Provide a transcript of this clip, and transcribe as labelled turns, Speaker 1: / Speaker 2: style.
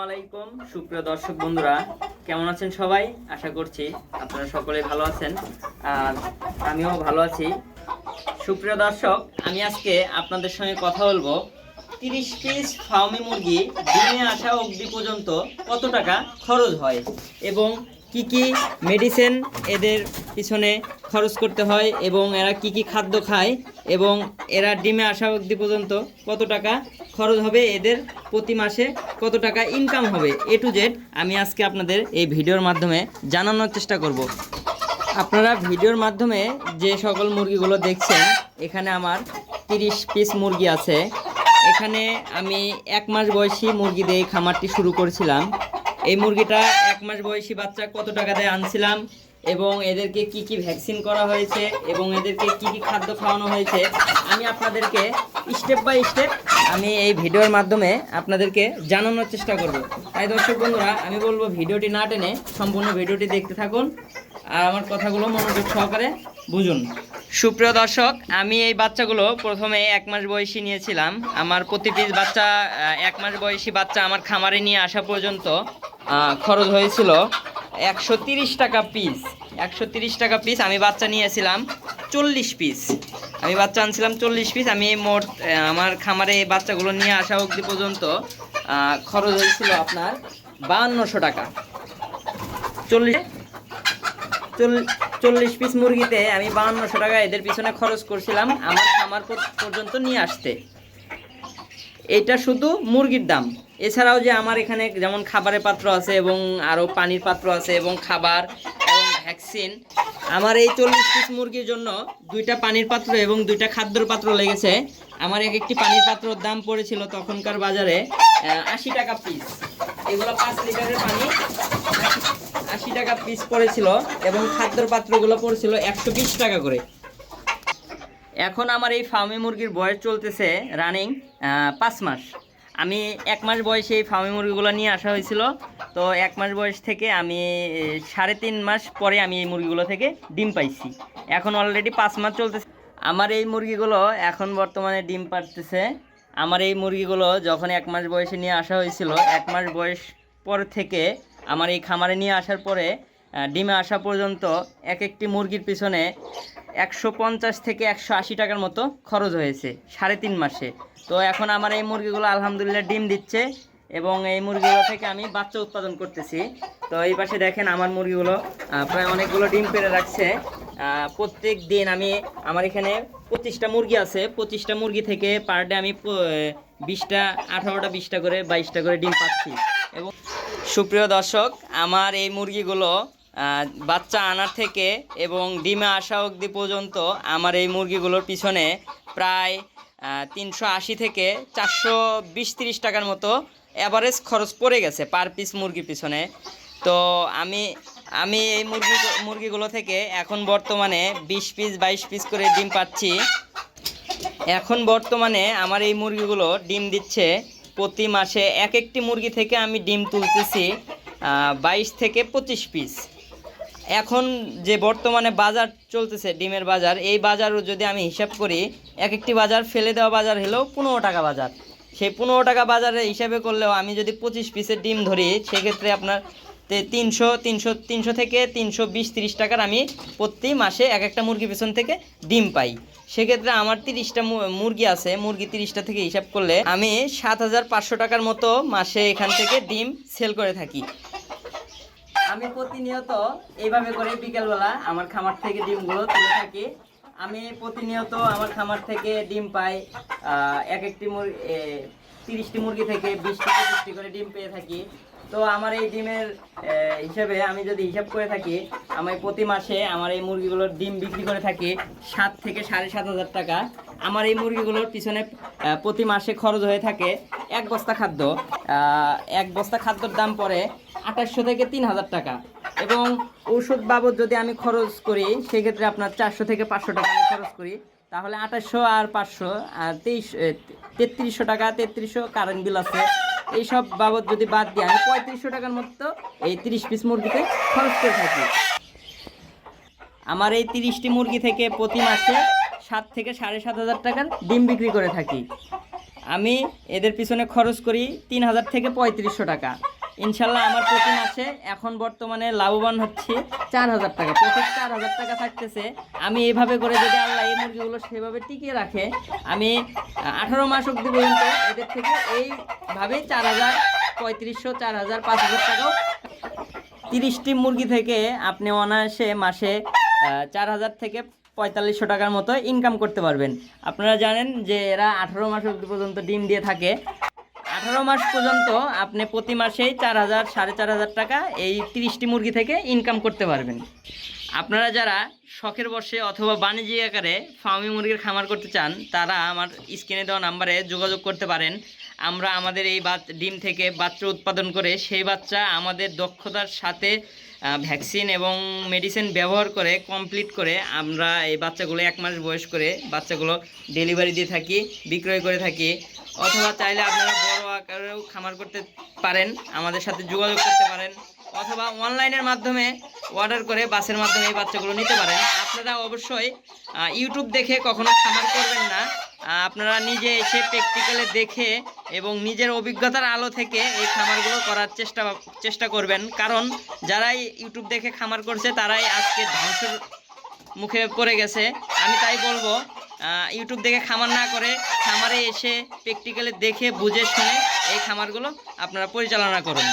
Speaker 1: আলাইকুম সুপ্রিয় দর্শক বন্ধুরা, কেমন আছেন সবাই? আশা করছি আপনারা সকলে ভালো আছেন আর আমিও ভালো আছি। সুপ্রিয় দর্শক, আমি আজকে আপনাদের সঙ্গে কথা বলবো 30 পিস ফার্মি মুরগি ডিমে আসা অবধি পর্যন্ত কত টাকা খরচ হয় এবং কি কি মেডিসিন এদের পিছনে খরচ করতে হয় এবং এরা কি কি খাদ্য খায় এবং এরা ডিমে আসা অবধি পর্যন্ত কত টাকা খরচ হবে, এদের প্রতি মাসে কত টাকা ইনকাম হবে, এ টু জেড আমি আজকে আপনাদের এই ভিডিওর মাধ্যমে জানানোর চেষ্টা করব। আপনারা ভিডিওর মাধ্যমে যে সকল মুরগিগুলো দেখছেন, এখানে আমার 30 পিস মুরগি আছে। এখানে আমি 1 মাস বয়সী মুরগি দিয়ে খামারটি শুরু করেছিলাম। এই মুরগিটা 1 মাস বয়সী বাচ্চা কত টাকা দিয়ে আনছিলাম এবং এদেরকে কি কি ভ্যাকসিন করা হয়েছে এবং এদেরকে কি কি খাদ্য খাওয়ানো হয়েছে আমি আপনাদেরকে স্টেপ বাই স্টেপ আমি এই ভিডিওর মাধ্যমে আপনাদেরকে জানানোর চেষ্টা করব। তাই দর্শক বন্ধুরা, আমি বলবো ভিডিওটি না টেনে সম্পূর্ণ ভিডিওটি দেখতে থাকুন আর আমার কথাগুলো মনোযোগ সহকারে বুঝুন। সুপ্রিয় দর্শক, আমি এই বাচ্চাগুলো প্রথমে 1 মাস বয়সী নিয়েছিলাম। আমার প্রতি পিস বাচ্চা 1 মাস বয়সী বাচ্চা আমার খামারে নিয়ে আসা পর্যন্ত খরচ হয়েছিল 130 টাকা পিস। 130 টাকা পিস আমি বাচ্চা নিয়েছিলাম 40 পিস। আমি বাচ্চা আনছিলাম 40 পিস। আমি মোট আমার খামারে এই বাচ্চাগুলো নিয়ে আসা অবধি পর্যন্ত খরচ হয়েছিল আপনার 5200 টাকা। 40 পিস মুরগিতে আমি 5200 টাকা এদের পিছনে খরচ করছিলাম আমার খামার পর্যন্ত নিয়ে আসতে। এটা শুধু মুরগির দাম। এছাড়াও যে আমার এখানে যেমন খাবারের পাত্র আছে এবং আরও পানির পাত্র আছে এবং খাবার এবং ভ্যাকসিন, আমার এই 40 পিস মুরগির জন্য 2টা পানির পাত্র এবং 2টা খাদ্যর পাত্র লেগেছে। আমার একটি পানির পাত্রর দাম পড়েছিল তখনকার বাজারে 80 টাকা পিস। এগুলো 5 লিটারের পানি 80 টাকা পিস পড়েছিল এবং খাদ্যর পাত্রগুলো পড়েছিল 120 টাকা করে। এখন আমার এই ফার্মি মুরগির বয়স চলতেছে রানিং 5 মাস। আমি 1 মাস বয়সে এই ফার্মি মুরগিগুলো নিয়ে আসা হয়েছিল। তো 1 মাস বয়স থেকে আমি 3.5 মাস পরে আমি এই মুরগিগুলো থেকে ডিম পাইছি। এখন অলরেডি 5 মাস চলতেছে। আমার এই মুরগিগুলো এখন বর্তমানে ডিম পাড়তেছে। আমার এই মুরগিগুলো যখন 1 মাস বয়সে নিয়ে আসা হয়েছিল, 1 মাস বয়স পর থেকে আমার এই খামারে নিয়ে আসার পরে ডিমে আসা পর্যন্ত একটি মুরগির পিছনে 150 থেকে 180 টাকার মতো খরচ হয়েছে 3.5 মাসে। তো এখন আমার এই মুরগিগুলো আলহামদুলিল্লাহ ডিম দিচ্ছে এবং এই মুরগিগুলো থেকে আমি বাচ্চা উৎপাদন করতেছি। তো এই পাশে দেখেন আমার মুরগিগুলো প্রায় অনেকগুলো ডিম পেড়ে রাখছে। প্রত্যেক দিন আমার এখানে 25টা মুরগি আছে। 25টা মুরগি থেকে পার ডে আমি 20টা 18টা 20টা করে 22টা করে ডিম পাচ্ছি। এবং সুপ্রিয় দর্শক, আমার এই মুরগিগুলো বাচ্চা আনার থেকে এবং ডিমে আসা অবধি পর্যন্ত আমার এই মুরগিগুলোর পিছনে প্রায় 380 থেকে 420-30 টাকার মতো অ্যাভারেজ খরচ পড়ে গেছে পার পিস মুরগির পিছনে। তো আমি এই মুরগিগুলো থেকে এখন বর্তমানে 20 পিস 22 পিস করে ডিম পাচ্ছি। এখন বর্তমানে আমার এই মুরগিগুলো ডিম দিচ্ছে প্রতি মাসে একটি মুরগি থেকে আমি ডিম তুলতেছি 22 থেকে 25 পিস। এখন যে বর্তমানে বাজার চলতেছে ডিমের বাজার, এই বাজারও যদি আমি হিসাব করি, একটি বাজার ফেলে দেওয়া বাজার হলেও 15 টাকা বাজার। সেই 15 টাকা বাজারে হিসাবে করলেও আমি যদি 25 পিসের ডিম ধরি, সেক্ষেত্রে আপনার 300 থেকে 320-30 টাকার আমি প্রতি মাসে একটা মুরগি পিছন থেকে ডিম পাই। সেক্ষেত্রে আমার 30টা মুরগি আছে, মুরগি 30টা থেকে হিসাব করলে আমি 7500 টাকার মতো মাসে এখান থেকে ডিম সেল করে থাকি। আমি প্রতিনিয়ত এইভাবে করে বিকেলবেলা আমার খামার থেকে ডিমগুলো তুলে থাকি। আমি প্রতিনিয়ত আমার খামার থেকে ডিম পাই একটি 30টি মুরগি থেকে 20-25টি করে ডিম পেয়ে থাকি। তো আমার এই ডিমের হিসাবে আমি যদি হিসাব করে থাকি, আমি প্রতি মাসে আমার এই মুরগিগুলোর ডিম বিক্রি করে থাকি 7 থেকে 7,500 টাকা। আমার এই মুরগিগুলোর পিছনে প্রতি মাসে খরচ হয়ে থাকে 1 বস্তা খাদ্য। 1 বস্তা খাদ্যর দাম পড়ে 2800 থেকে 3000 টাকা এবং ওষুধ বাবদ যদি আমি খরচ করি, সেক্ষেত্রে আপনার 400 থেকে 500 টাকা আমি খরচ করি। তাহলে 2800 আর 500 আর 3300 টাকা, 3300 কারেন্ট বিল আছে, এইসব বাবদ যদি বাদ দিই আমি 3500 টাকার মতো এই 30 পিস মুরগিতে খরচ করে থাকি। আমার এই 30টি মুরগি থেকে প্রতি মাসে 7 থেকে 7,500 টাকার ডিম বিক্রি করে থাকি। আমি এদের পিছনে খরচ করি 3000 থেকে 3500 টাকা। ইনশাল্লাহ আমার প্রতি মাসে এখন বর্তমানে লাভবান হচ্ছে 4000 টাকা, প্রতি 4000 টাকা থাকতেছে। আমি এইভাবে করে যদি আল্লাহ এই মুরগিগুলো সেভাবে টিকিয়ে রাখে, আমি 18 মাস অবধি পর্যন্ত এদের থেকে এইভাবেই 4000, 3500, 4000, 5000 টাকাও। 30টি মুরগি থেকে আপনি অনায়াসে মাসে 4000 থেকে 4500 টাকার মতো ইনকাম করতে পারবেন। আপনারা জানেন যে এরা 18 মাস অবধি পর্যন্ত ডিম দিয়ে থাকে। 18 মাস পর্যন্ত আপনি প্রতি মাসেই 4000, 4500 টাকা এই 30টি মুরগি থেকে ইনকাম করতে পারবেন। আপনারা যারা শখের বশে অথবা বাণিজ্যিক আকারে ফার্মি মুরগির খামার করতে চান, তারা আমার স্ক্রিনে দেওয়া নাম্বারে যোগাযোগ করতে পারেন। আমরা আমাদের এই ডিম থেকে বাচ্চা উৎপাদন করে সেই বাচ্চা আমাদের দক্ষতার সাথে ভ্যাকসিন এবং মেডিসিন ব্যবহার করে কমপ্লিট করে আমরা এই বাচ্চাগুলো 1 মাস বয়স করে বাচ্চাগুলো ডেলিভারি দিয়ে থাকি, বিক্রয় করে থাকি। অথবা চাইলে আপনারা বড় আকারেও খামার করতে পারেন, আমাদের সাথে যোগাযোগ করতে পারেন, অথবা অনলাইনের মাধ্যমে অর্ডার করে বাসের মাধ্যমে এই বাচ্চাগুলো নিতে পারেন। আপনারা অবশ্যই ইউটিউব দেখে কখনো খামার করবেন না, আপনারা নিজে এসে প্র্যাকটিক্যালে দেখে এবং নিজের অভিজ্ঞতার আলো থেকে এই খামারগুলো করার চেষ্টা করবেন। কারণ যারাই ইউটিউব দেখে খামার করছে তারাই আজকে ধ্বংসের মুখে পড়ে গেছে। আমি তাই বলবো, ইউটিউব দেখে খামার না করে খামারে এসে প্র্যাকটিক্যালি দেখে বুঝে শুনে এই খামারগুলো আপনারা পরিচালনা করুন।